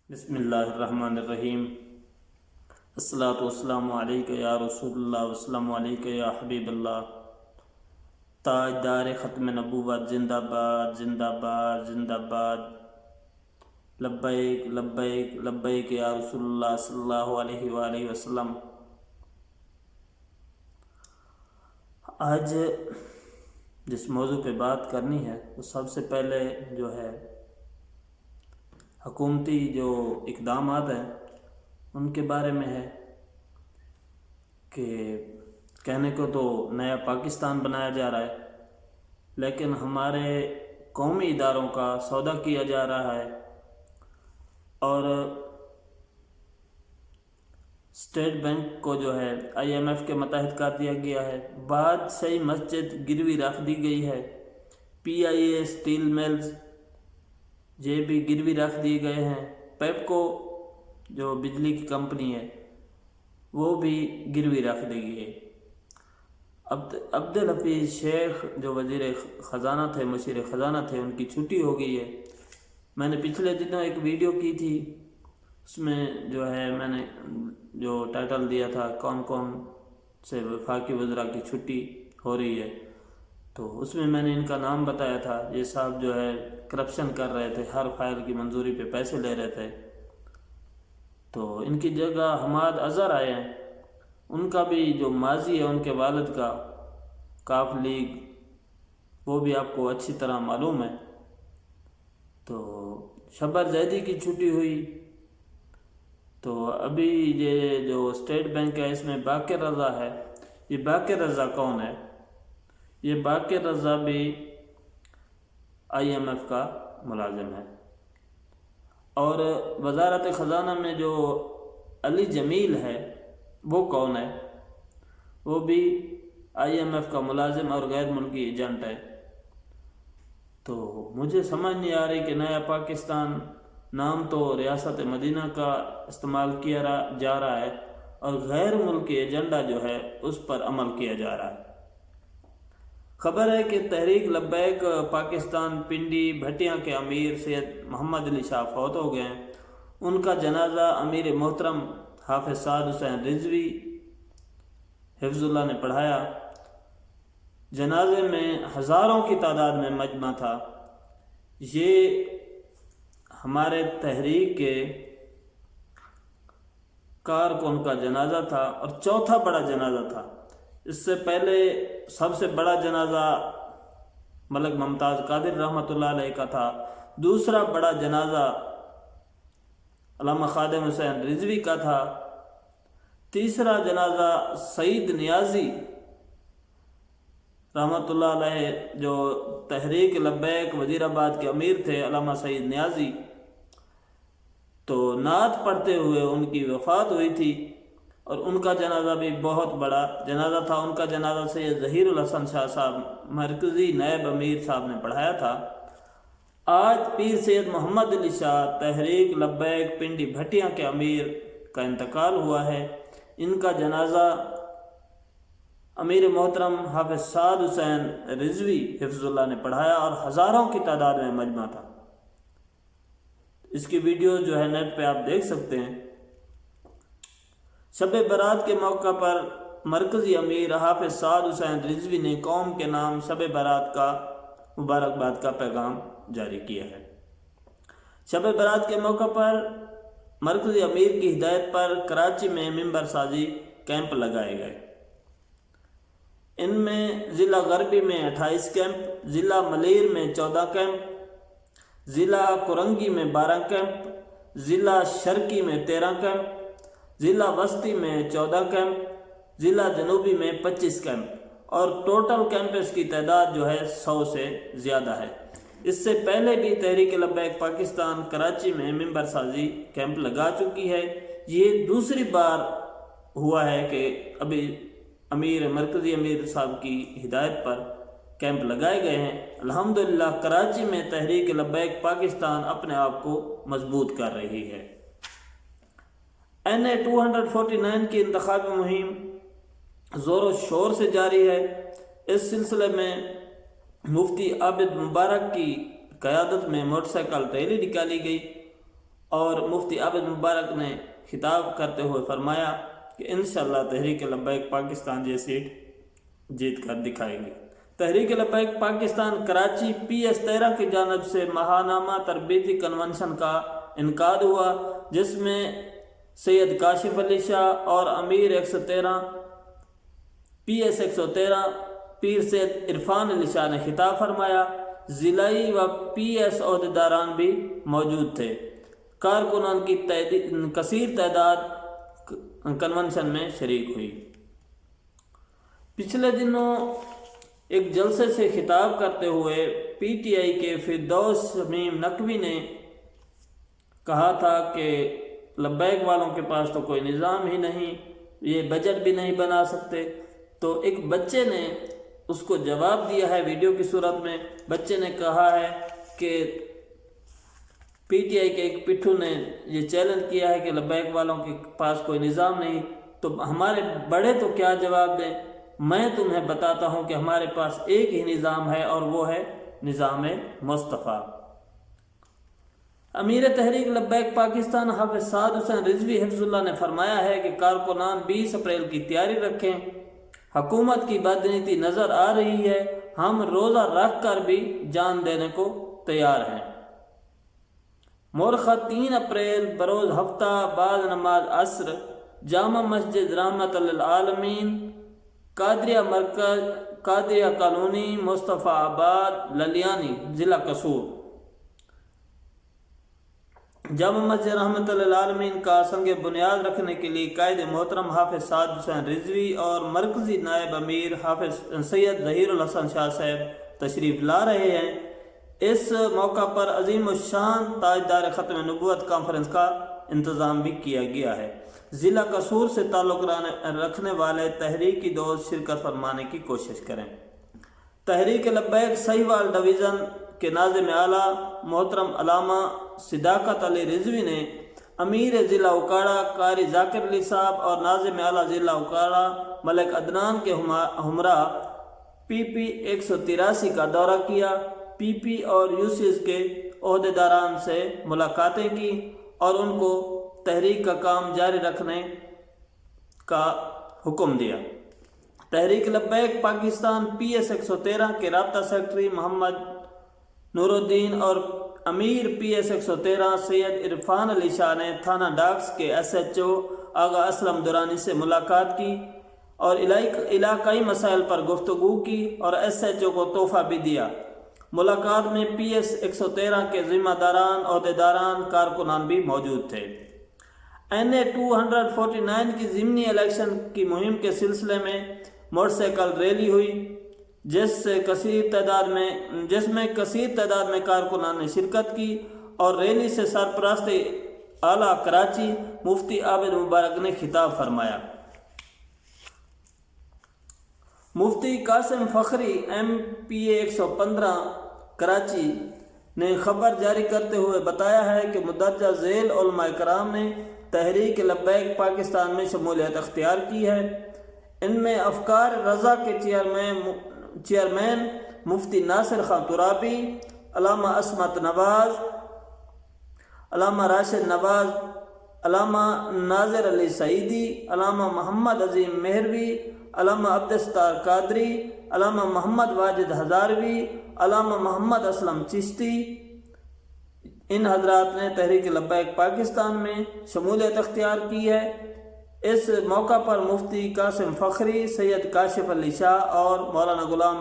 بسم اللہ الرحمن الرحیم۔ الصلاۃ والسلام علیک یا رسول اللہ والسلام علیک یا حبیب اللہ۔ تاجدار ختم نبوت زندہ باد زندہ باد زندہ باد۔ لبیک لبیک لبیک یا رسول اللہ صلی اللہ علیہ وآلہ وسلم۔ آج جس موضوع پہ بات کرنی ہے وہ سب سے پہلے جو ہے حکومتی جو اقدامات ہیں ان کے بارے میں ہے کہ کہنے کو تو نیا پاکستان بنایا جا رہا ہے، لیکن ہمارے قومی اداروں کا سودا کیا جا رہا ہے اور اسٹیٹ بینک کو جو ہے IMF کے متحد کر دیا گیا ہے۔ بادشاہی مسجد گروی رکھ دی گئی ہے، PIA اسٹیل ملز یہ بھی گروی رکھ دیے گئے ہیں، پیپکو جو بجلی کی کمپنی ہے وہ بھی گروی رکھ دی گئی ہے۔ عبدالحفیظ شیخ جو وزیر خزانہ تھے، مشیر خزانہ تھے، ان کی چھٹی ہو گئی ہے۔ میں نے پچھلے دنوں ایک ویڈیو کی تھی، اس میں جو ہے میں نے جو ٹائٹل دیا تھا کون کون سے وفاقی وزراء کی چھٹی ہو رہی ہے، تو اس میں نے ان کا نام بتایا تھا۔ یہ صاحب جو ہے کرپشن کر رہے تھے، ہر فائل کی منظوری پہ پیسے لے رہے تھے، تو ان کی جگہ حماد اظہر آئے ہیں۔ ان کا بھی جو ماضی ہے ان کے والد کا کاف لیگ وہ بھی آپ کو اچھی طرح معلوم ہے۔ تو شبر زیدی کی چھٹی ہوئی، تو ابھی یہ جو اسٹیٹ بینک ہے اس میں باقر رضا ہے۔ یہ باقر رضا کون ہے؟ یہ باقر رضا بھی IMF کا ملازم ہے۔ اور وزارت خزانہ میں جو علی جمیل ہے وہ کون ہے؟ وہ بھی IMF کا ملازم اور غیر ملکی ایجنٹ ہے۔ تو مجھے سمجھ نہیں آ رہی کہ نیا پاکستان نام تو ریاست مدینہ کا استعمال کیا جا رہا ہے اور غیر ملکی ایجنڈا جو ہے اس پر عمل کیا جا رہا ہے۔ خبر ہے کہ تحریک لبیک پاکستان پنڈی بھٹیاں کے امیر سید محمد علی شاہ فوت ہو گئے ہیں۔ ان کا جنازہ امیر محترم حافظ سعد حسین رضوی حفظ اللہ نے پڑھایا۔ جنازے میں ہزاروں کی تعداد میں مجمع تھا۔ یہ ہمارے تحریک کے کارکن کا جنازہ تھا اور چوتھا بڑا جنازہ تھا۔ اس سے پہلے سب سے بڑا جنازہ ملک ممتاز قادر رحمۃ اللہ علیہ کا تھا، دوسرا بڑا جنازہ علامہ خادم حسین رضوی کا تھا، تیسرا جنازہ سعید نیازی رحمۃ اللہ علیہ جو تحریک لبیک وزیر آباد کے امیر تھے، علامہ سعید نیازی، تو نعت پڑھتے ہوئے ان کی وفات ہوئی تھی اور ان کا جنازہ بھی بہت بڑا جنازہ تھا۔ ان کا جنازہ سید ظہیر الحسن شاہ صاحب مرکزی نائب امیر صاحب نے پڑھایا تھا۔ آج پیر سید محمد علی شاہ تحریک لبیک پنڈی بھٹیاں کے امیر کا انتقال ہوا ہے۔ ان کا جنازہ امیر محترم حافظ سعد حسین رضوی حفظ اللہ نے پڑھایا اور ہزاروں کی تعداد میں مجمع تھا۔ اس کی ویڈیو جو ہے نیٹ پہ آپ دیکھ سکتے ہیں۔ شب برات کے موقع پر مرکزی امیر حافظ سعد حسین رضوی نے قوم کے نام شب برات کا مبارکباد کا پیغام جاری کیا ہے۔ شب برات کے موقع پر مرکزی امیر کی ہدایت پر کراچی میں ممبر سازی کیمپ لگائے گئے۔ ان میں ضلع غربی میں 28 کیمپ، ضلع ملیر میں 14 کیمپ، ضلع کرنگی میں 12 کیمپ، ضلع شرقی میں 13 کیمپ، ضلع وسطی میں 14 کیمپ، ضلع جنوبی میں 25 کیمپ اور ٹوٹل کیمپس کی تعداد جو ہے 100 سے زیادہ ہے۔ اس سے پہلے بھی تحریک لبیک پاکستان کراچی میں ممبر سازی کیمپ لگا چکی ہے۔ یہ دوسری بار ہوا ہے کہ ابھی مرکزی امیر صاحب کی ہدایت پر کیمپ لگائے گئے ہیں۔ الحمدللہ کراچی میں تحریک لبیک پاکستان اپنے آپ کو مضبوط کر رہی ہے۔ NA 249 کی انتخابی مہم زور و شور سے جاری ہے۔ اس سلسلے میں مفتی عابد مبارک کی قیادت میں موٹر سائیکل ریلی نکالی گئی اور مفتی عابد مبارک نے خطاب کرتے ہوئے فرمایا کہ انشاءاللہ تحریک لبیک پاکستان یہ سیٹ جیت کر دکھائے گی۔ تحریک لبیک پاکستان کراچی PS13 کی جانب سے ماہنامہ تربیتی کنونشن کا انعقاد ہوا، جس میں سید کاشف علی شاہ اور امیر 113 PS113 پیر سید عرفان علی شاہ نے خطاب فرمایا۔ ضلعی و PS عہدیداران بھی موجود تھے۔ کارکنان کی کثیر تعداد کنونشن میں شریک ہوئی۔ پچھلے دنوں ایک جلسے سے خطاب کرتے ہوئے PTI کے فردوس شمیم نقوی نے کہا تھا کہ لبیک والوں کے پاس تو کوئی نظام ہی نہیں، یہ بجٹ بھی نہیں بنا سکتے۔ تو ایک بچے نے اس کو جواب دیا ہے ویڈیو کی صورت میں۔ بچے نے کہا ہے کہ PTI کے ایک پٹھو نے یہ چیلنج کیا ہے کہ لبیک والوں کے پاس کوئی نظام نہیں، تو ہمارے بڑے تو کیا جواب دیں؟ میں تمہیں بتاتا ہوں کہ ہمارے پاس ایک ہی نظام ہے اور وہ ہے نظام مصطفیٰ۔ امیر تحریک لبیک پاکستان حافظ سعد حسین رضوی حفظ اللہ نے فرمایا ہے کہ کارکنان 20 اپریل کی تیاری رکھیں۔ حکومت کی بدنیتی نظر آ رہی ہے، ہم روزہ رکھ کر بھی جان دینے کو تیار ہیں۔ مورخہ 3 اپریل بروز ہفتہ بعد نماز عصر جامع مسجد رحمت للعالمین قادریہ مرکز قادریہ کالونی مصطفیٰ آباد للیانی ضلع قصور۔ جامع مسجد رحمت للعالمین کا سنگ بنیاد رکھنے کے لیے قائد محترم حافظ سعد حسین رضوی اور مرکزی نائب امیر حافظ سید ظہیر الحسن شاہ صاحب تشریف لا رہے ہیں۔ اس موقع پر عظیم الشان تاجدار ختم نبوت کانفرنس کا انتظام بھی کیا گیا ہے۔ ضلع قصور سے تعلق رکھنے والے تحریکی دوست شرکت فرمانے کی کوشش کریں۔ تحریک لبیک سہیوال ڈویژن کے ناظم اعلیٰ محترم علامہ صداقت علی رضوی نے امیر ضلع اکاڑہ قاری ذاکر علی صاحب اور ناظم اعلیٰ ضلع اکاڑہ ملک عدنان کے ہمراہ PP 183 کا دورہ کیا۔ PP اور UCS کے عہدیداران سے ملاقاتیں کی اور ان کو تحریک کا کام جاری رکھنے کا حکم دیا۔ تحریک لبیک پاکستان PS 113 کے رابطہ سیکرٹری محمد نور الدین اور امیر PS 113 سید عرفان علی شاہ نے تھانہ ڈاکس کے SHO آغا اسلم دورانی سے ملاقات کی اور علاقائی مسائل پر گفتگو کی اور SHO کو تحفہ بھی دیا۔ ملاقات میں PS 113 کے ذمہ داران، عہدیداران، کارکنان بھی موجود تھے۔ NA 249 کی ضمنی الیکشن کی مہم کے سلسلے میں موٹر سائیکل ریلی ہوئی، جس میں کثیر تعداد میں کارکنان نے شرکت کی اور ریلی سے سرپرست اعلیٰ کراچی مفتی عابد مبارک نے خطاب فرمایا۔ مفتی قاسم فخری MPA 115 کراچی نے خبر جاری کرتے ہوئے بتایا ہے کہ مندرجہ ذیل علماء کرام نے تحریک لبیک پاکستان میں شمولیت اختیار کی ہے۔ ان میں افکار رضا کے چیئرمین مفتی ناصر خان ترابی، علامہ عصمت نواز، علامہ راشد نواز، علامہ ناظر علی سعیدی، علامہ محمد عظیم مہروی، علامہ عبدالستار قادری، علامہ محمد واجد ہزاروی، علامہ محمد اسلم چشتی، ان حضرات نے تحریک لبیک پاکستان میں شمولیت اختیار کی ہے۔ اس موقع پر مفتی قاسم فخری، سید کاشف علی شاہ اور مولانا غلام